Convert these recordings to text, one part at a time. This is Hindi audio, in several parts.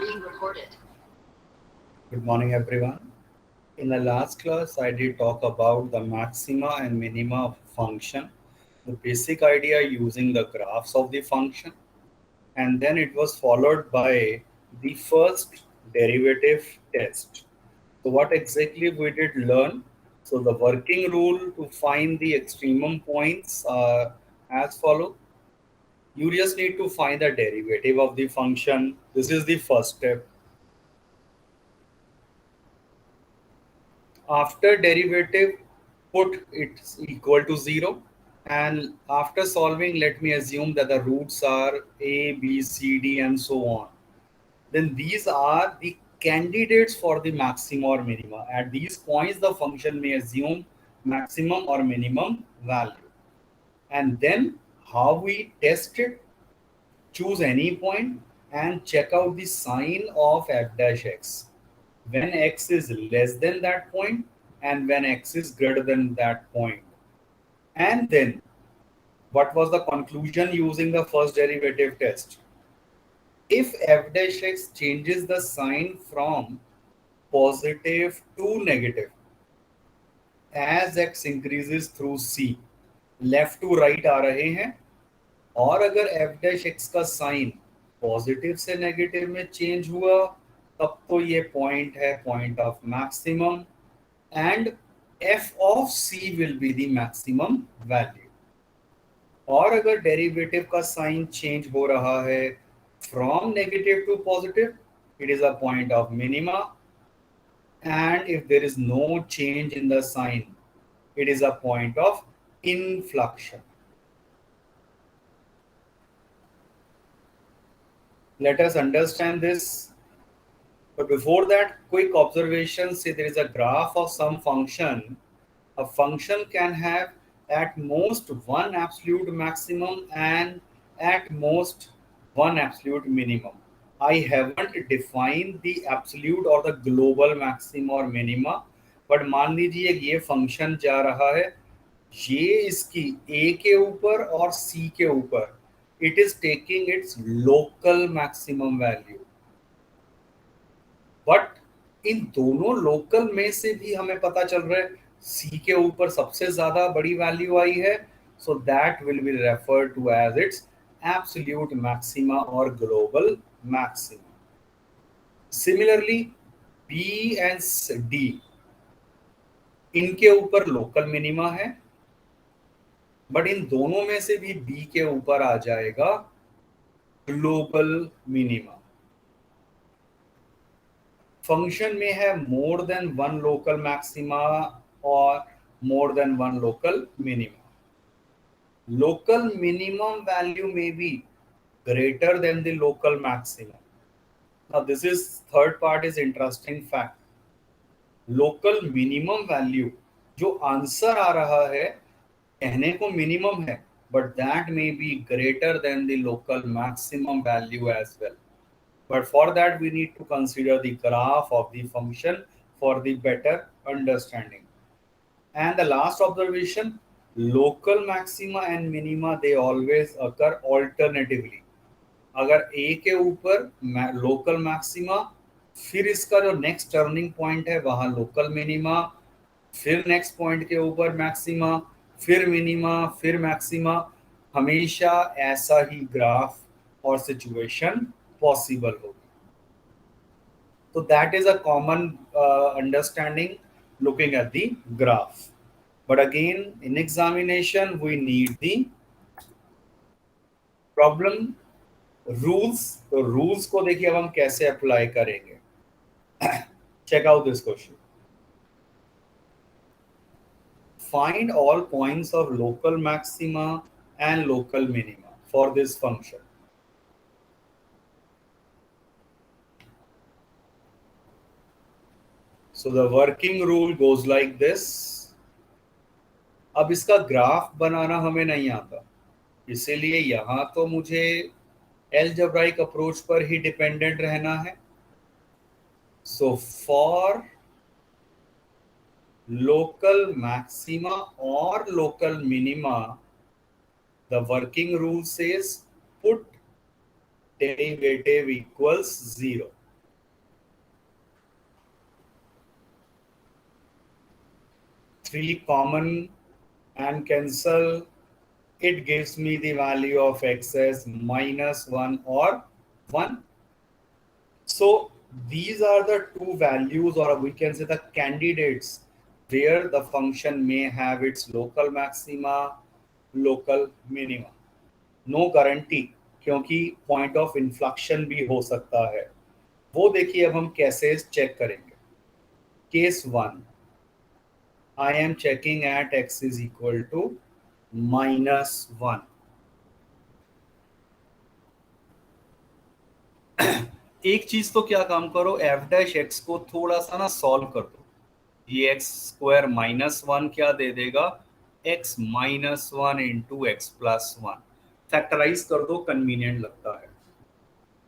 being recorded. Good morning, everyone. In the last class, I did talk about the maxima and minima of a function, the basic idea using the graphs of the function, and then it was followed by the first derivative test. So, what exactly we did learn? So, the working rule to find the extremum points are as follow. You just need to find the derivative of the function. This is the first step. After derivative, put it equal to 0, and after solving, let me assume that the roots are a, b, c, d, and so on. Then these are the candidates for the maxima or minima. At these points the function may assume maximum or minimum value. And then how we test it? Choose any point and check out the sign of f dash x when x is less than that point and when x is greater than that point. And then what was the conclusion using the first derivative test? If f dash x changes the sign from positive to negative as x increases through c, left to right आ रहे हैं, और अगर एफ डैश एक्स का साइन पॉजिटिव से नेगेटिव में चेंज हुआ, तब तो ये पॉइंट है point of maximum, and F of C will be the maximum value. और अगर डेरिवेटिव का साइन चेंज हो रहा है from negative to positive, it is a point of minima, and if there is no change in the sign, it is a point of inflection. Let us understand this. But before that, quick observation. Say there is a graph of some function. A function can have at most one absolute maximum and at most one absolute minimum. I haven't defined the absolute or the global maximum or minima, but मान लीजिए ये फंक्शन जा रहा है, ये इसकी a के ऊपर और c के ऊपर, it is taking its local maximum value. But इन दोनों लोकल में से भी हमें पता चल रहा है सी के ऊपर सबसे ज्यादा बड़ी वैल्यू आई है, so that will be refer to as its absolute maxima और global maxima. Similarly B and D, इनके ऊपर लोकल मिनिमा है, बट इन दोनों में से भी बी के ऊपर आ जाएगा ग्लोबल मिनिमा. फंक्शन में है more than one local maxima और more than one local minima. Local minimum value में B greater than the local maximum. Now this is third part is interesting fact. Local minimum value जो आंसर आ रहा है कहने को मिनिमम है, but that may be greater than the local maximum value as well. But for that we need to consider the graph of the function for the better understanding. And the last observation, local maxima and minima they always occur alternatively. अगर a के ऊपर लोकल मैक्सिमा, फिर इसका जो नेक्स्ट टर्निंग पॉइंट है वहां लोकल मिनिमा, फिर नेक्स्ट पॉइंट के ऊपर मैक्सिमा, फिर मिनिमा, फिर मैक्सिमा, हमेशा ऐसा ही ग्राफ और सिचुएशन पॉसिबल होगी. So that is a common understanding looking at the graph. But again, in examination, we need the problem rules. तो रूल्स को देखिए अब हम कैसे अप्लाई करेंगे. Check out this question. Find all points of local maxima and local minima for this function. So the working rule goes like this. अब इसका ग्राफ बनाना हमें नहीं आता, इसीलिए यहां तो मुझे एलजेब्राइक अप्रोच पर ही डिपेंडेंट रहना है. सो फॉर लोकल मैक्सिमा और local minima, the working rule says put derivative equals 0. 3 common and cancel. It gives me the value of x as -1 or 1. So these are the two values, or we can say the candidates, where the function may have its local maxima, local minima. No guarantee, क्योंकि पॉइंट ऑफ इन्फ्लेक्शन भी हो सकता है। वो देखिए अब हम कैसे चेक करेंगे। Case 1, I am checking at x is equal to -1। एक चीज तो क्या काम करो, एफ डैश एक्स को थोड़ा सा ना सॉल्व कर दो। ये एक्स स्क्वायर -1 क्या दे देगा, x -1 into X plus 1। Factorise कर दो, कन्वीनियंट लगता है।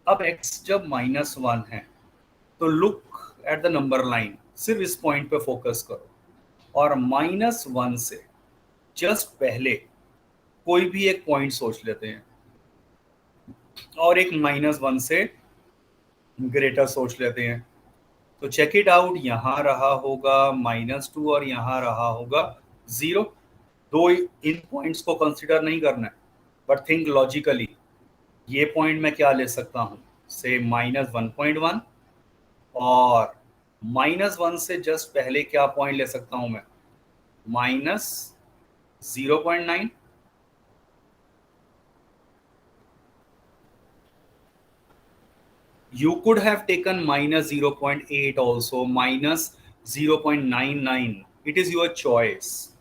अब x जब -1 है तो look at the number line, सिर्फ इस पॉइंट पे फोकस करो, और -1 से जस्ट पहले कोई भी एक पॉइंट सोच लेते हैं, और एक -1 से ग्रेटर सोच लेते हैं। तो चेक इट आउट, यहां रहा होगा -2 और यहां रहा होगा 0। दो इन पॉइंट्स को कंसिडर नहीं करना है, बट थिंक लॉजिकली। ये पॉइंट मैं क्या ले सकता हूं, से -1.1, और -1 से जस्ट पहले क्या पॉइंट ले सकता हूं मैं, -0.9। You could have taken -0.8 also, -0.99. It is your choice.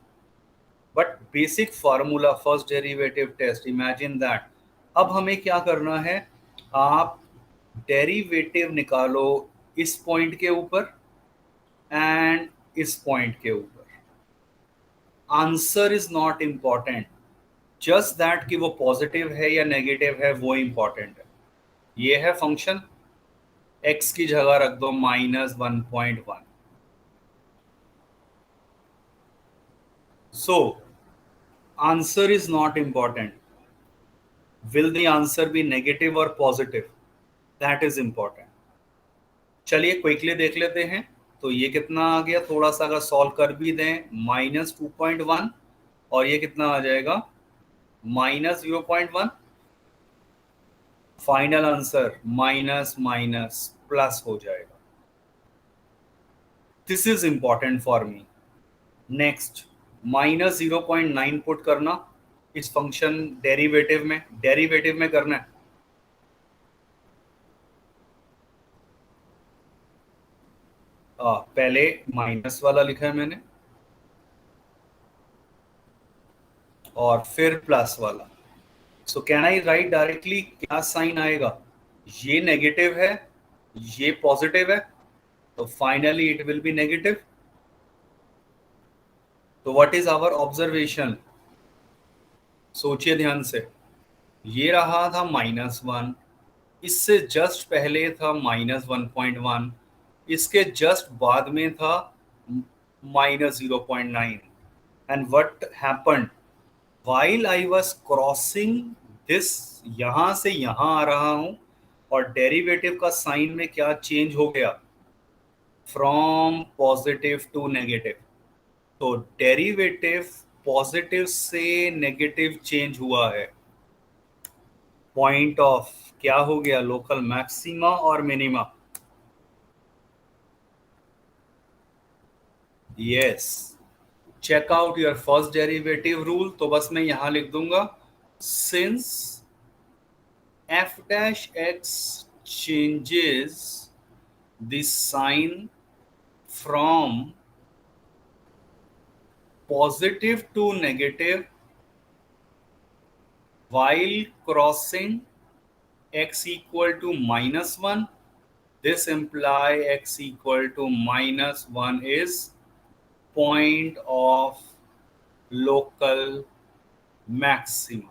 But basic formula, first derivative test, imagine that. अब हमें क्या करना है, आप डेरिवेटिव निकालो इस पॉइंट के ऊपर एंड इस पॉइंट के ऊपर। Answer is not important, just that कि वो पॉजिटिव है या नेगेटिव है, वो इम्पॉर्टेंट है। ये है फंक्शन, x की जगह रख दो -1.1। So answer is not important. Will the answer be negative or positive? That is important. चलिए क्विकली देख लेते हैं। तो ये कितना आ गया, थोड़ा सा अगर सॉल्व कर भी दें, -2.1, और ये कितना आ जाएगा, -0.1। Final answer minus minus plus हो जाएगा। This is important for me. Next, -0.9 put करना इस फंक्शन डेरिवेटिव में करना है। पहले माइनस वाला लिखा है मैंने, और फिर प्लस वाला। So can I right directly, क्या साइन आएगा, ये नेगेटिव है, ये पॉजिटिव है, तो finally it will B negative. तो व्हाट इज आवर ऑब्जर्वेशन, सोचिए ध्यान से। ये रहा था -1, इससे जस्ट पहले था -1.1, इसके जस्ट बाद में था -0.9। And what happened, while I was crossing this, यहां से यहां आ रहा हूं, और डेरिवेटिव का साइन में क्या चेंज हो गया, फ्रॉम पॉजिटिव टू नेगेटिव। तो डेरिवेटिव पॉजिटिव से नेगेटिव चेंज हुआ है। पॉइंट ऑफ क्या हो गया, लोकल मैक्सिमा और minima. Yes, check out your first derivative rule. तो बस मैं यहां लिख दूंगा, since f dash x changes the sign from positive to negative while crossing x equal to -1, this imply x equal to -1 is point of local maxima.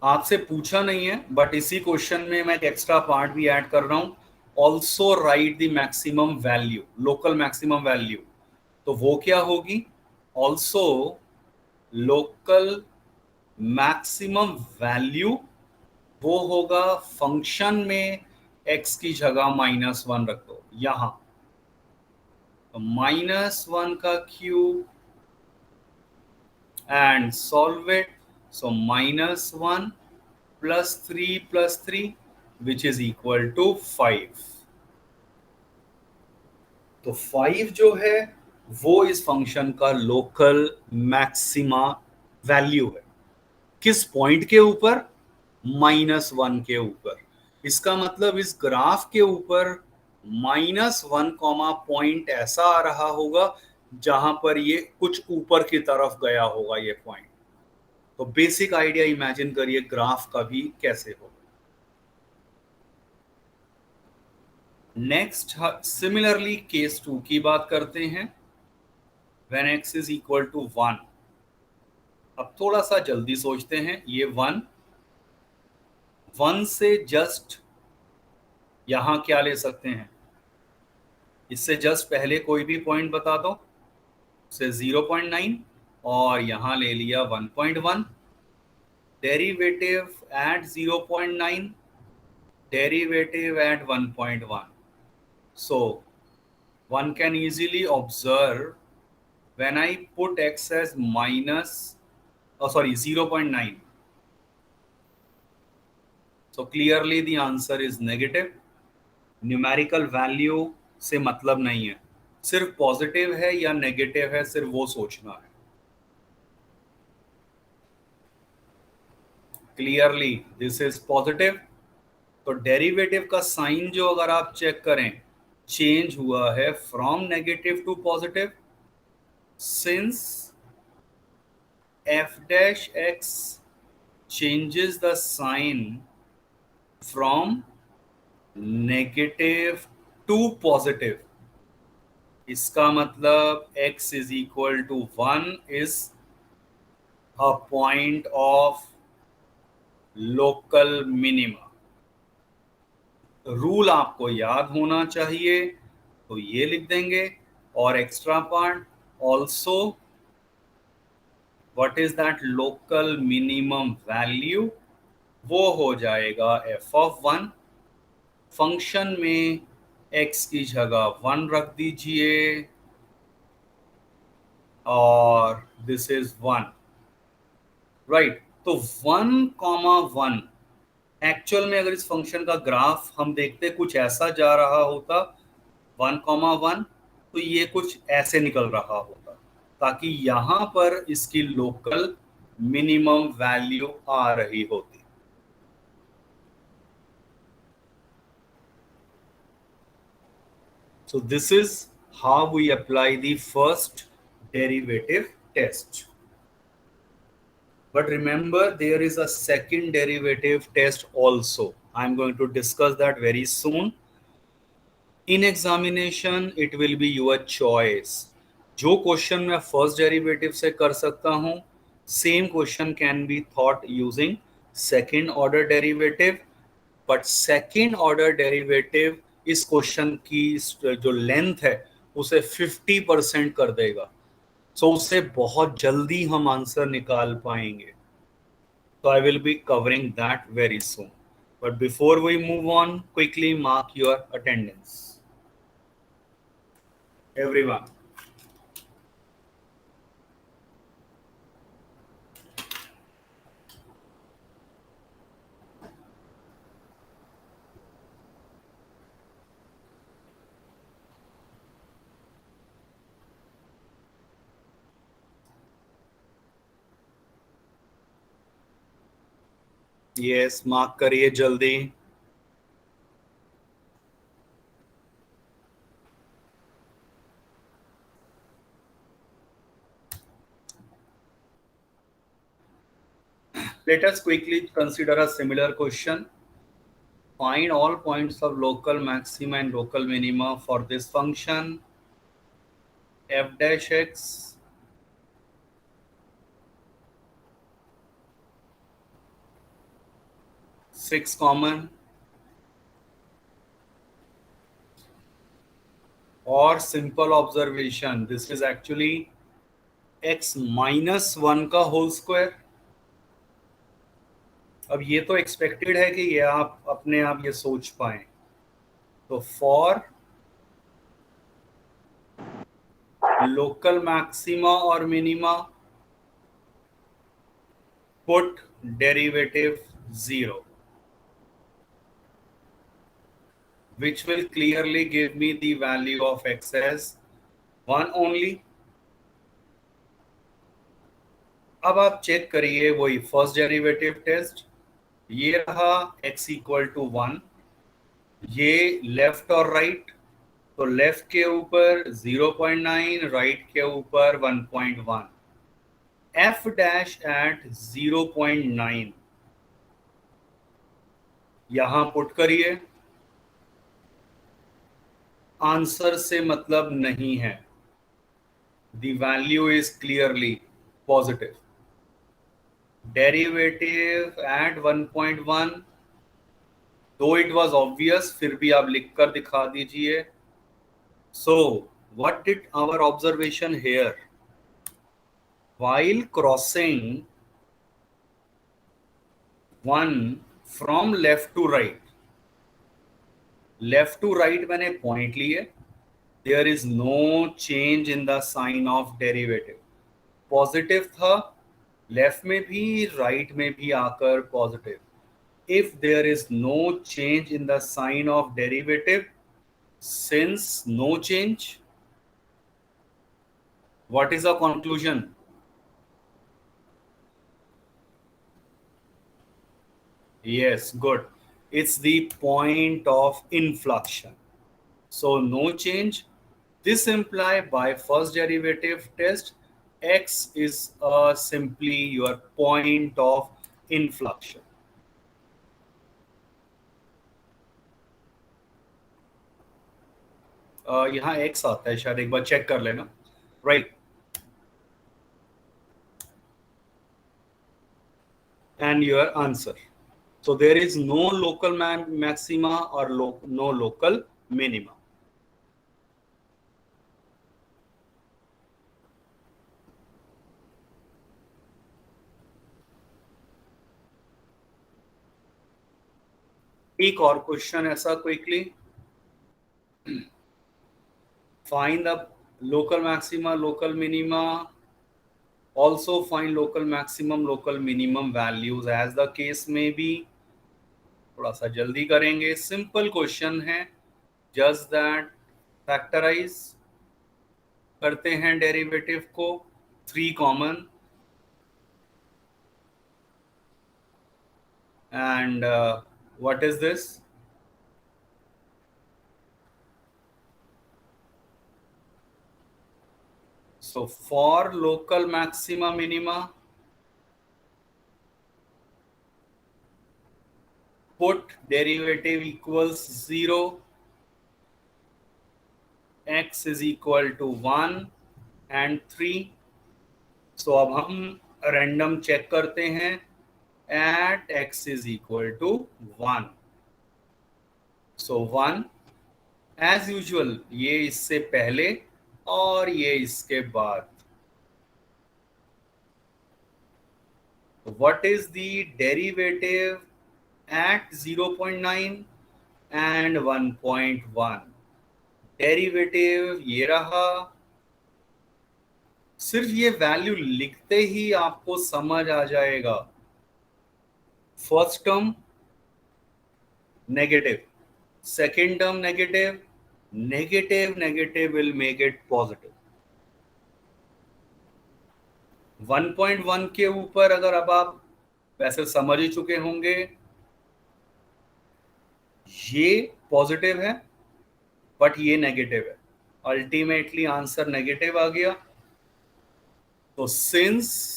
आपसे पूछा नहीं है, बट इसी क्वेश्चन में मैं एक एक्स्ट्रा पार्ट भी ऐड कर रहा हूं, also right the maximum value, local maximum value. तो वो क्या होगी, ऑल्सो लोकल मैक्सिमम वैल्यू वो होगा फंक्शन में x की जगह -1 रख दो यहां, तो -1 का cube and solve it. So -1 + 3 which is equal to 5. तो 5 जो है वो इस फंक्शन का लोकल मैक्सिमा वैल्यू है। किस पॉइंट के ऊपर? -1 के ऊपर। इसका मतलब इस ग्राफ के ऊपर -1 पॉइंट ऐसा आ रहा होगा जहां पर ये कुछ ऊपर की तरफ गया होगा ये पॉइंट। तो बेसिक आइडिया इमेजिन करिए ग्राफ का भी कैसे होगा। नेक्स्ट सिमिलरली केस 2 की बात करते हैं। When x is equal to 1, अब थोड़ा सा जल्दी सोचते हैं। ये 1 से जस्ट यहां क्या ले सकते हैं? इससे जस्ट पहले कोई भी पॉइंट बता दो, से 0.9 और यहां ले लिया 1.1। Derivative eight 0.9, derivative eight 1.1। So one can easily observe when I put x as 0.9. So clearly the answer is negative. Numerical value से मतलब नहीं है, सिर्फ पॉजिटिव है या नेगेटिव है सिर्फ वो सोचना है। क्लियरली दिस इज पॉजिटिव, तो डेरिवेटिव का साइन जो अगर आप चेक करें चेंज हुआ है from negative to positive, since f dash x changes the sign from negative to positive, इसका मतलब x is equal to 1 is a point of local minima। Rule आपको याद होना चाहिए तो ये लिख देंगे, और extra part also what is that local minimum value, वो हो जाएगा f(1). फंक्शन में x की जगह 1 रख दीजिए और दिस इज 1, राइट। तो 1,1 एक्चुअल में अगर इस फंक्शन का ग्राफ हम देखते कुछ ऐसा जा रहा होता 1,1, तो ये कुछ ऐसे निकल रहा होता, ताकि यहां पर इसकी लोकल मिनिमम वैल्यू आ रही होती। So this is how we apply the first derivative test. But remember, there is a second derivative test also. I'm going to discuss that very soon. In examination, it will be your choice. जो क्वेश्चन मैं फर्स्ट डेरिवेटिव से कर सकता हूँ, same question can be thought using second order derivative, but second order derivative इस क्वेश्चन की जो लेंथ है उसे 50% कर देगा, सो उससे बहुत जल्दी हम आंसर निकाल पाएंगे। So I will be covering that very soon. But before we move on, quickly mark your attendance. Everyone. Yes, mark करिए जल्दी। Let us quickly consider a similar question. Find all points of local maxima and local minima for this function f dash x six common और simple observation, this is actually x -1 का होल स्क्वायर, अब ये तो एक्सपेक्टेड है कि ये आप अपने आप ये सोच पाए। तो फॉर लोकल मैक्सिमा और minima put derivative 0, which will clearly give me the value of x as 1 only. अब आप चेक करिए वही फर्स्ट डेरिवेटिव टेस्ट। ये रहा x इक्वल टू 1, ये लेफ्ट और राइट, तो लेफ्ट के ऊपर 0.9, राइट के ऊपर 1.1, f डैश एट 0.9 यहां पुट करिए। आंसर से मतलब नहीं है, the value is clearly positive. Derivative eight 1.1, दो इट वाज ऑब्वियस, फिर भी आप लिख कर दिखा दीजिए। So what did our observation here? while crossing 1 from left to right, left to right मैंने पॉइंट लिए, there is no change in the sign of derivative. Positive था, लेफ्ट में भी राइट में भी आकर positive. if there is no change in the sign of derivative, since no change, what is the conclusion? Yes, good. It's the point of inflection. So no change. This imply by first derivative test, x is simply your point of inflection. यहाँ x आता है शायद, एक बार चेक कर लेना। Right, and your answer. So there is no local maxima or no local minima. एक और क्वेश्चन ऐसा quickly, find the local maxima, local minima, also find local maximum, local minimum values as the case may be. थोड़ा सा जल्दी करेंगे, सिंपल क्वेश्चन है, जस्ट दैट फैक्टराइज करते हैं डेरिवेटिव को, 3 common, and what is this? So for local maxima minima, put derivative equals 0, x is equal to 1 and 3. So अब हम random check करते हैं at x is equal to 1. So 1 as usual, ये इससे पहले और ये इसके बाद. What is the derivative at 0.9 and 1.1? Derivative ये रहा। सिर्फ ये वैल्यू लिखते ही आपको समझ आ जाएगा, first term negative, second term negative, negative negative will make it positive. 1.1 के ऊपर अगर अब आप वैसे समझ ही चुके होंगे, ये पॉजिटिव है बट ये नेगेटिव है, अल्टीमेटली आंसर नेगेटिव आ गया। तो since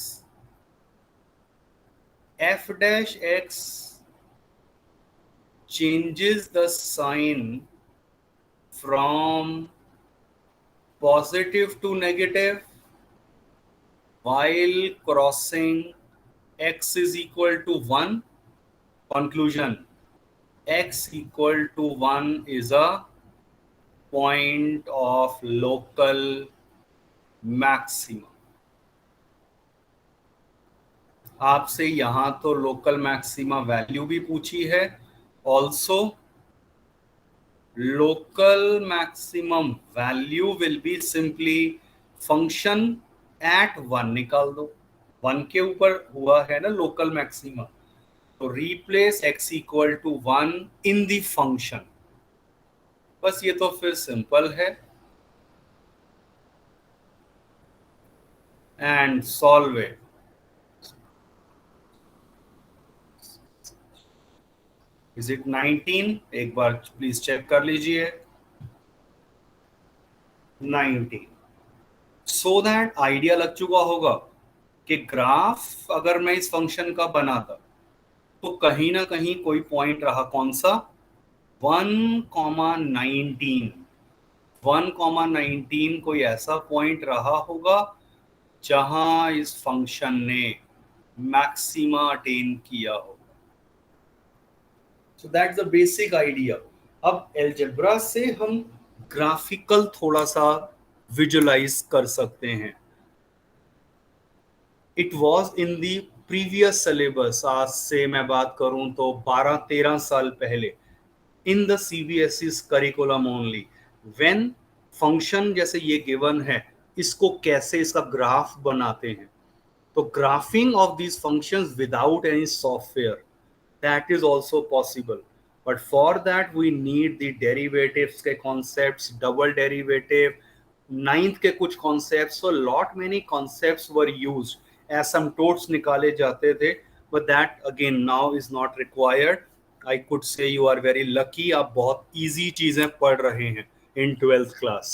f dash x changes the sign from positive to negative while crossing x is equal to 1, conclusion, x equal to 1 is a point of local maximum. आपसे यहां तो लोकल मैक्सिमा वैल्यू भी पूछी है, also local maximum value will be simply function at one, निकाल दो, वन के ऊपर हुआ है ना लोकल मैक्सिमा, तो replace x equal to one in the function. बस ये तो फिर सिंपल है, and solve it. Is it 19? एक बार प्लीज चेक कर लीजिए। 19। सो दैट आइडिया लग चुका होगा कि ग्राफ अगर मैं इस फंक्शन का बनाता तो कहीं ना कहीं कोई पॉइंट रहा, कौन सा? 1,19। 1,19 कोई ऐसा पॉइंट रहा होगा जहां इस फंक्शन ने मैक्सिमा अटेन किया होगा। So that's the basic idea. अब एल्जेब्रा से हम ग्राफिकल थोड़ा सा विजुलाइज कर सकते हैं। It was in the previous syllabus, आज से मैं बात करूं तो 12-13 साल पहले, in the CBSE curriculum only, when function जैसे ये गिवन है, इसको कैसे इसका ग्राफ बनाते हैं, तो graphic of these functions without any software, that is also possible, but for that we need the derivatives के concepts, double derivative, ninth के कुछ concepts, so lot many concepts were used, asymptotes निकाले जाते थे, but that again now is not required. I could say you are very lucky, आप बहुत easy चीजें पढ़ रहे हैं in 12th class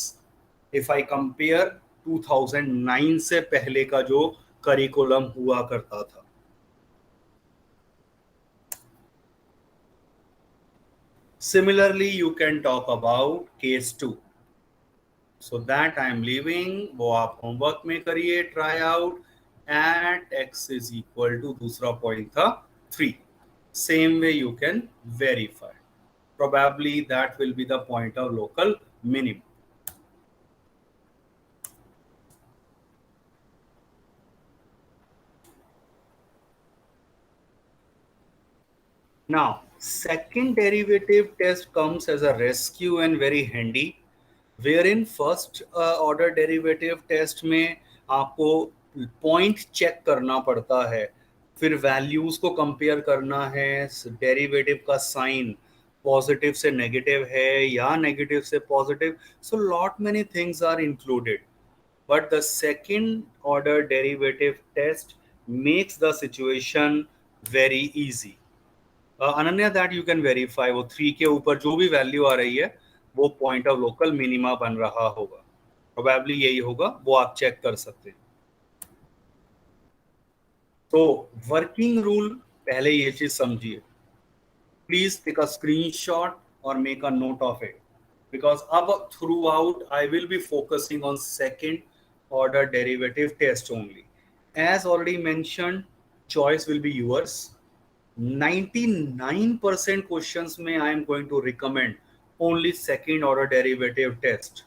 if I compare 2009 से पहले का जो करिकुलम हुआ करता था। Similarly, you can talk about case 2. So that I am leaving, वो आप होमवर्क में करिए, try out at x is equal to, दूसरा पॉइंट था 3. Same way you can verify. Probably that will be the point of local minimum. Now, second derivative test comes as a rescue and very handy, wherein first order derivative test में आपको पॉइंट चेक करना पड़ता है, फिर वैल्यूज को कंपेयर करना है, डेरिवेटिव का साइन पॉजिटिव से नेगेटिव है या नेगेटिव से positive, so lot many things are included, but the second order derivative test makes the situation very easy. Ananya, that you can verify, वो 3 के ऊपर जो भी वैल्यू आ रही है वो पॉइंट ऑफ लोकल मिनिमा बन रहा होगा, प्रोबेबली यही होगा, वो आप चेक कर सकते हैं। तो वर्किंग रूल पहले ये चीज समझिए, प्लीज टेक अ स्क्रीनशॉट और make a note of it, because अब throughout I will be focusing on second order derivative test only. As already mentioned, choice will be yours. 99% questions में I am going to recommend only second order derivative test.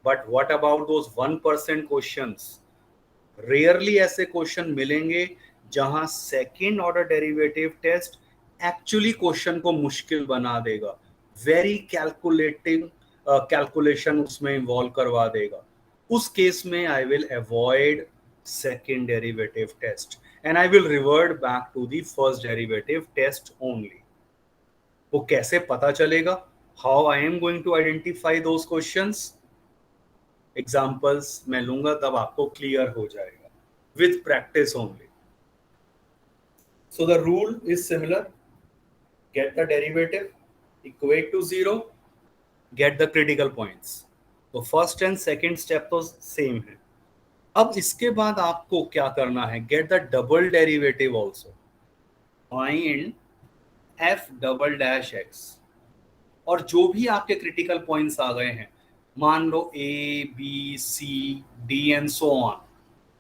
But what about those 1% questions? Rarely ऐसे क्वेश्चन मिलेंगे जहां second order derivative test actually question को मुश्किल बना देगा, वेरी कैलकुलेटिंग कैलकुलेशन उसमें इन्वॉल्व करवा देगा। उस केस में I will avoid second derivative test and I will revert back to the first derivative test only. वो कैसे पता चलेगा? How I am going to identify those questions? Examples मैं लूंगा तब आपको क्लियर हो जाएगा, with practice only. So the rule is similar. Get the derivative, equate to 0, get the critical points. तो फर्स्ट एंड सेकेंड स्टेप तो सेम है। अब इसके बाद आपको क्या करना है? Get the double derivative also, find F double dash x, और जो भी आपके क्रिटिकल पॉइंट्स आ गए हैं, मान लो A B C D and so on,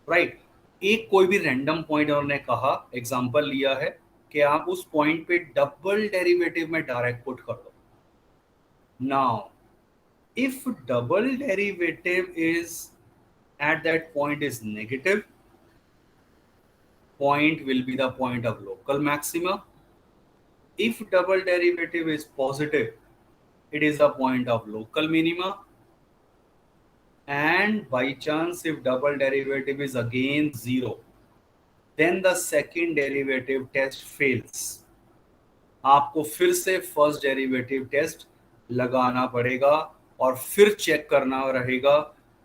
right, एक कोई भी रैंडम पॉइंट उन्होंने कहा, एग्जांपल लिया है कि आप उस पॉइंट पे डबल डेरिवेटिव में डायरेक्ट पुट कर दो। Now if double derivative is at that point is negative, point will be the point of local maxima. If double derivative is positive, it is the point of local minima. And by chance, if double derivative is again zero, then the second derivative test fails. आपको फिर से फर्स्ट डेरिवेटिव टेस्ट लगाना पड़ेगा और फिर चेक करना रहेगा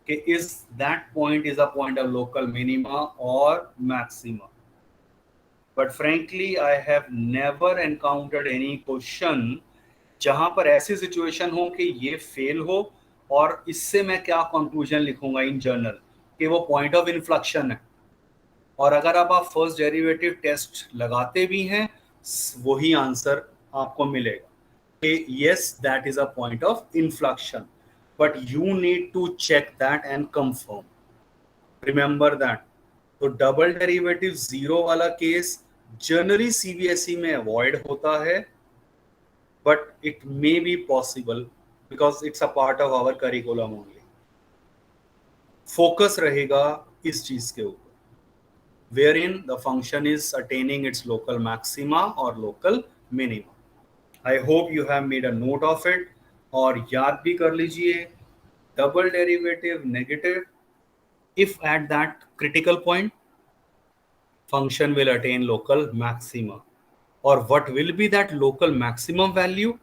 कि is that point is a point of local minima और maxima. But frankly I have never encountered any question जहां पर ऐसी सिचुएशन हो कि ये फेल हो और इससे मैं क्या कंक्लूजन लिखूंगा इन जर्नल कि वो पॉइंट ऑफ इन्फ्लेक्शन है. और अगर आप फर्स्ट डेरिवेटिव टेस्ट लगाते भी हैं वही आंसर आपको मिलेगा कि yes that is a point of inflection, but you need to check that and confirm. Remember that. तो डबल डेरिवेटिव जीरो वाला केस जनरली सीबीएसई में अवॉइड होता है, but it may be possible because it's a part of our curriculum only. Focus रहेगा इस चीज के ऊपर wherein the function is attaining its local maxima or local minima. I hope you have made a note of it. और याद भी कर लीजिए double derivative negative if at that critical point function will attain local maxima. और what will be that local maximum value?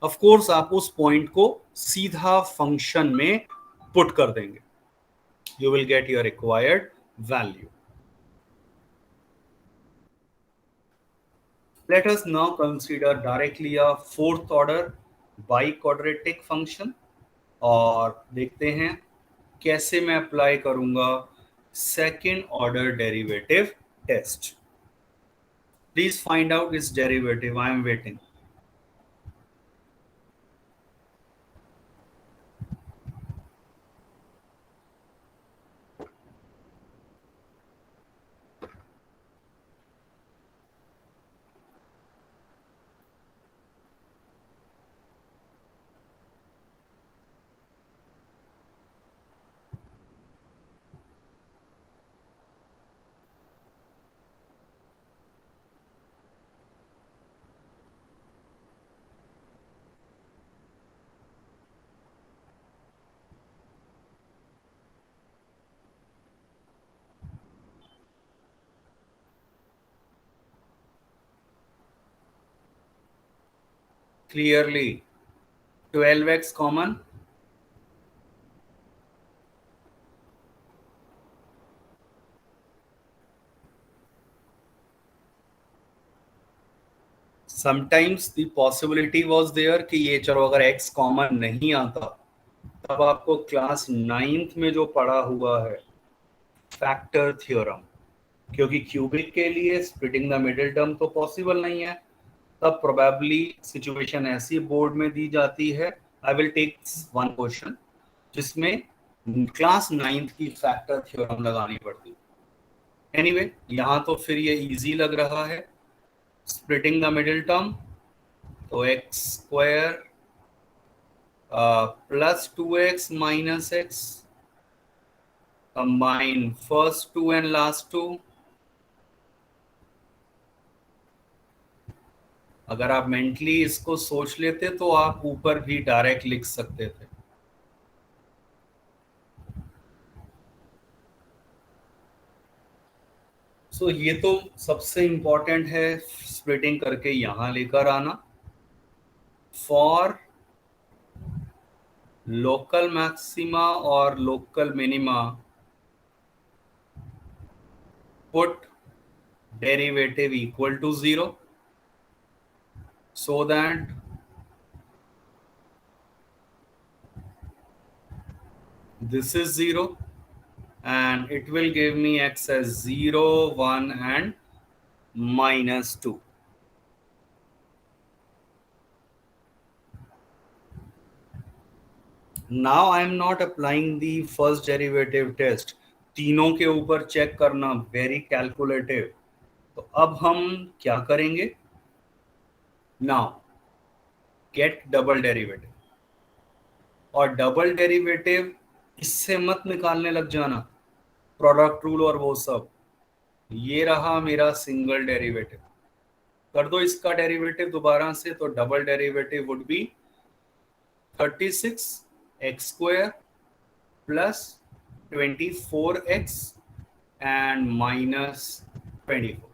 Of course आप उस point को सीधा function में put कर देंगे. You will get your required value. Let us now consider directly a fourth order biquadratic function और देखते हैं कैसे मैं अप्लाई करूंगा second order derivative test. Please find out इस derivative. I am waiting. Clearly 12x common. Sometimes the possibility was there कि ये चलो अगर x कॉमन नहीं आता तब आपको क्लास 9th में जो पढ़ा हुआ है फैक्टर थ्योरम, क्योंकि क्यूबिक के लिए स्प्लिटिंग द मिडिल टर्म तो पॉसिबल नहीं है, तब प्रोबेबली सिचुएशन ऐसी बोर्ड में दी जाती है. I will take one question जिसमें क्लास 9th की फैक्टर थ्योरम लगानी पड़ती है. एनीवे यहाँ तो फिर ये इजी लग रहा है. स्प्लिटिंग द मिडिल टर्म तो x square plus 2x minus x, combine first two and last two. अगर आप मेंटली इसको सोच लेते तो आप ऊपर भी डायरेक्ट लिख सकते थे. सो ये तो सबसे इंपॉर्टेंट है स्प्लिटिंग करके यहां लेकर आना. फॉर लोकल मैक्सिमा और local minima put derivative equal to 0 so that this is 0 and it will give me x as 0, 1 and minus 2. Now I am not applying the first derivative test. तीनों के ऊपर चेक करना वेरी कैलकुलेटिव. तो अब हम क्या करेंगे? Now get double derivative. और डबल डेरिवेटिव इससे मत निकालने लग जाना प्रोडक्ट रूल और वो सब. ये रहा मेरा सिंगल डेरिवेटिव, कर दो इसका डेरिवेटिव दोबारा से, तो double derivative would be 36x² plus 24x and minus 24.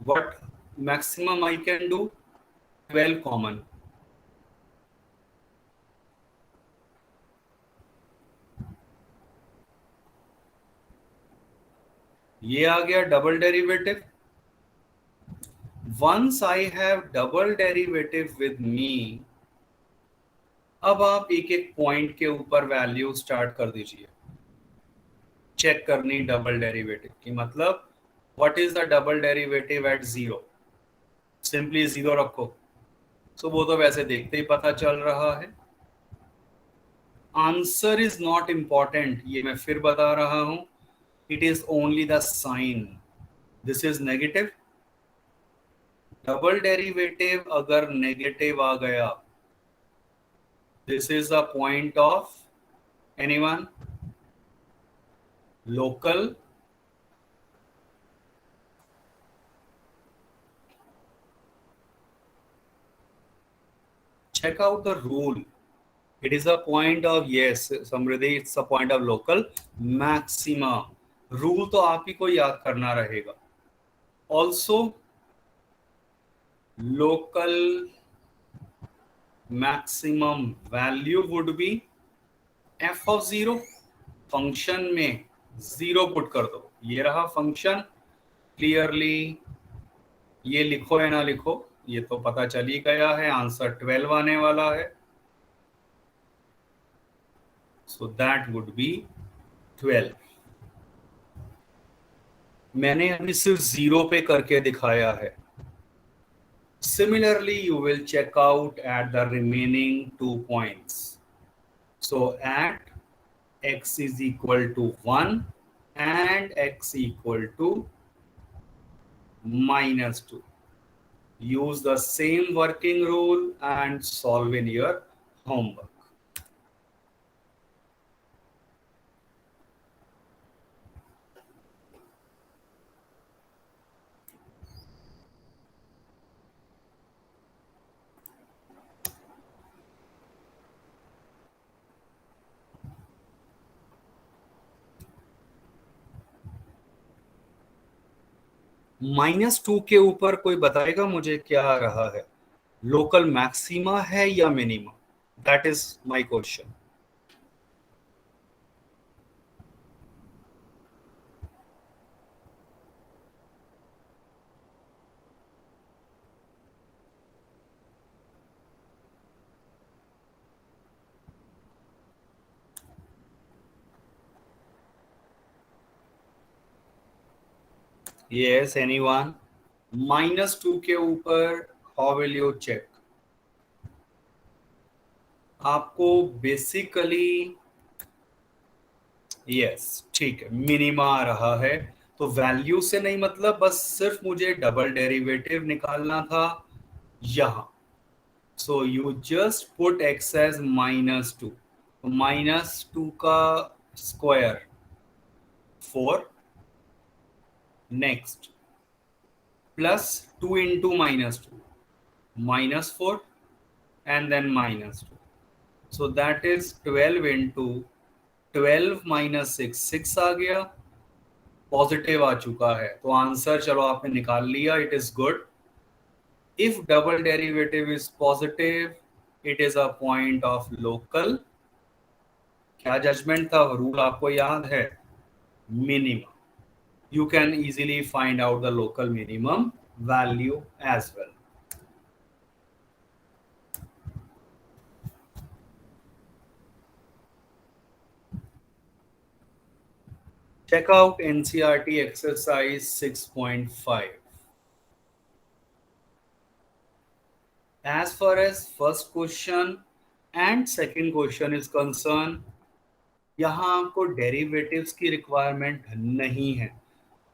What maximum I can do? 12 common. ये आ गया double derivative. Once I have double derivative with me, अब आप एक एक पॉइंट के ऊपर वैल्यू स्टार्ट कर दीजिए चेक करनी डबल डेरिवेटिव की. मतलब what is the double derivative eight 0? Simply 0 रखो. सो वो तो वैसे देखते ही पता चल रहा है. आंसर इज नॉट इंपॉर्टेंट, ये मैं फिर बता रहा हूं. It is only the sign. This is negative. Double derivative अगर नेगेटिव आ गया, this is the point of anyone local. Check out the rule. It is a point of, yes, Samriddhi, it's a point of local maxima. Rule तो आप ही को याद करना रहेगा. Also, local maximum value would be f of 0. Function में 0 पुट कर दो. ये रहा फंक्शन. क्लियरली ये लिखो या ना लिखो, ये तो पता चल ही गया है. आंसर 12 आने वाला है. So that would be 12. मैंने अभी सिर्फ 0 पे करके दिखाया है. Similarly, you will check out at the remaining 2 points. So at x is equal to 1 and x equal to -2. Use the same working rule and solve in your homework. -2 के ऊपर कोई बताएगा मुझे क्या आ रहा है? लोकल मैक्सिमा है या minima? That is my question. Yes, anyone? -2 के ऊपर हाउ विल यू चेक? आपको बेसिकली यस ठीक है, मिनिमा आ रहा है. तो वैल्यू से नहीं मतलब, बस सिर्फ मुझे डबल डेरिवेटिव निकालना था यहां. So you just put x as -2. -2 का square 4. Next plus 2 into -2 -4 and then -2. So that is 12 into 12 minus 6. 6 आ गया. पॉजिटिव आ चुका है, तो आंसर चलो आपने निकाल लिया. It is good. If double derivative is positive, it is a point of local. क्या जजमेंट था? रूल आपको याद है, minimum. You can easily find out the local minimum value as well. Check out NCERT exercise 6.5. As far as first question and second question is concerned, यहाँ आपको डेरिवेटिव्स की रिक्वायरमेंट नहीं है.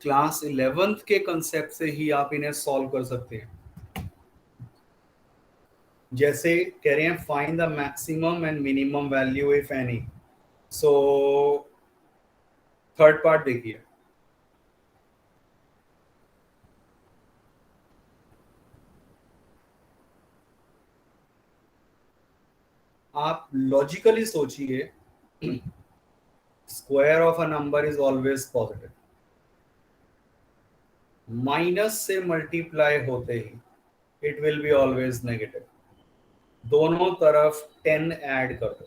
क्लास 11th के कंसेप्ट से ही आप इन्हें सॉल्व कर सकते हैं. जैसे कह रहे हैं find the maximum and minimum value if any. So third part देखिए, आप लॉजिकली सोचिए, square of a number is always positive, minus से मल्टीप्लाई होते ही it will be always negative. दोनों तरफ 10 ऐड कर दो,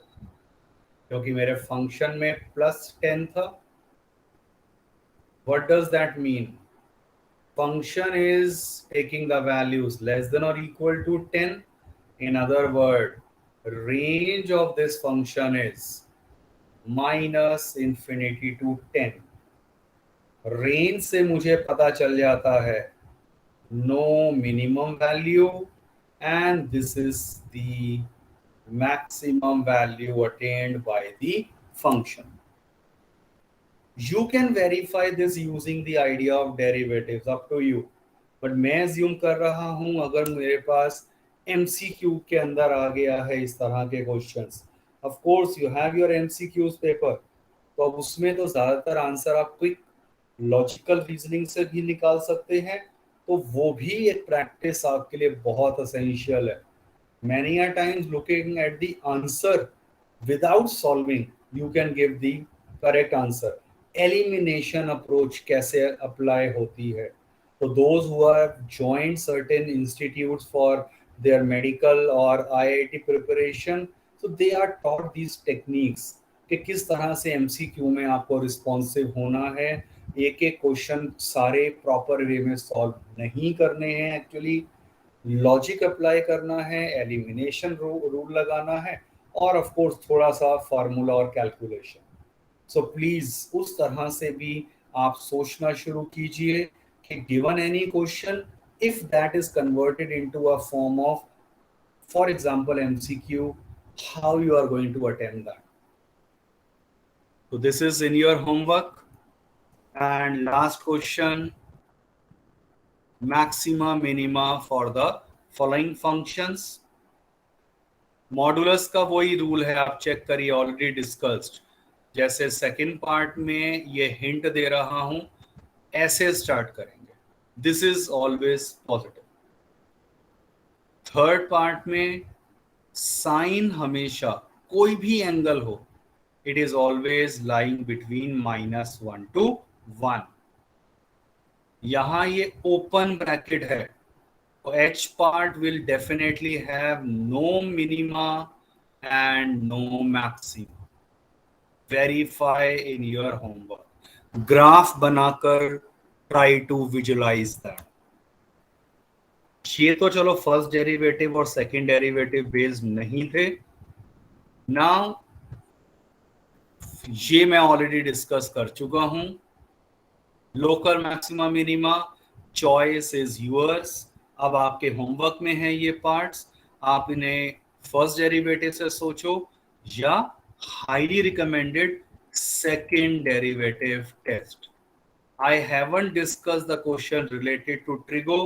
क्योंकि मेरे फंक्शन में +10 था। What does that mean? Function is taking the values less than or equal to 10. In other word, range of this function is -infinity to 10. Range से मुझे पता चल जाता है no minimum value and this is the maximum value attained by the function. You can verify this using the idea of derivatives, up to you. But मैं एज्यूम कर रहा हूं अगर मेरे पास MCQ के अंदर आ गया है इस तरह के questions, of course you have your MCQs paper, तो अब उसमें तो ज्यादातर आंसर आप क्विक लॉजिकल रीजनिंग से भी निकाल सकते हैं, तो वो भी एक प्रैक्टिस आपके लिए बहुत असेंशियल है। many a times looking at the answer without solving you can give the correct answer। elimination approach कैसे अप्लाई होती है, so those who have joined certain institutes for their medical or IIT preparation, so they are taught these techniques कि किस तरह से MCQ में आपको रिस्पॉन्सिव होना है, एक एक क्वेश्चन सारे प्रॉपर वे में सॉल्व नहीं करने हैं, एक्चुअली लॉजिक अप्लाई करना है, एलिमिनेशन रूल लगाना है, और ऑफ कोर्स थोड़ा सा फार्मूला और कैलकुलेशन। सो प्लीज उस तरह से भी आप सोचना शुरू कीजिए कि given any question, if that is converted into a form of, for example MCQ, how you are going to attempt that. So this is in your homework. And last question, maxima minima for the following functions। Modulus का वही रूल है, आप चेक करिए, ऑलरेडी डिस्कस्ड। जैसे सेकंड पार्ट में ये हिंट दे रहा हूं, ऐसे स्टार्ट करेंगे, this is always positive. Third part में साइन हमेशा कोई भी एंगल हो, it is always lying between -1 to 1। यहां ये ओपन ब्रैकेट है, so H part will definitely have no minima and no maxima। Verify in your homework, graph बनाकर try to visualize that। ये तो चलो फर्स्ट डेरिवेटिव और सेकंड डेरिवेटिव बेस्ड नहीं थे। नाउ ये मैं ऑलरेडी डिस्कस कर चुका हूं, local maxima minima, choice is yours. अब आपके होमवर्क में है ये पार्ट्स, आप इन्हें फर्स्ट डेरिवेटिव से सोचो या highly recommended second derivative test. I haven't discuss the question related to trigo,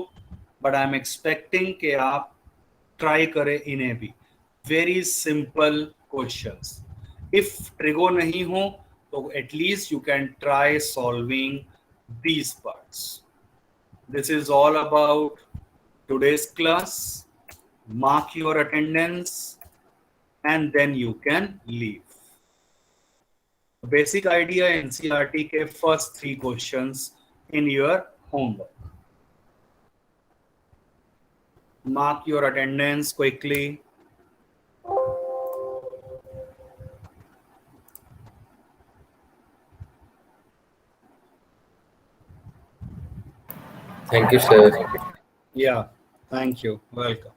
but I am expecting कि आप ट्राई करें इन्हें भी, very simple questions. If trigo नहीं हो तो at least you can try solving these parts। This is all about today's class। Mark your attendance and then you can leave। Basic idea NCERT के first 3 questions in your homework। Mark your attendance quickly। Thank you, sir. Yeah, thank you, welcome।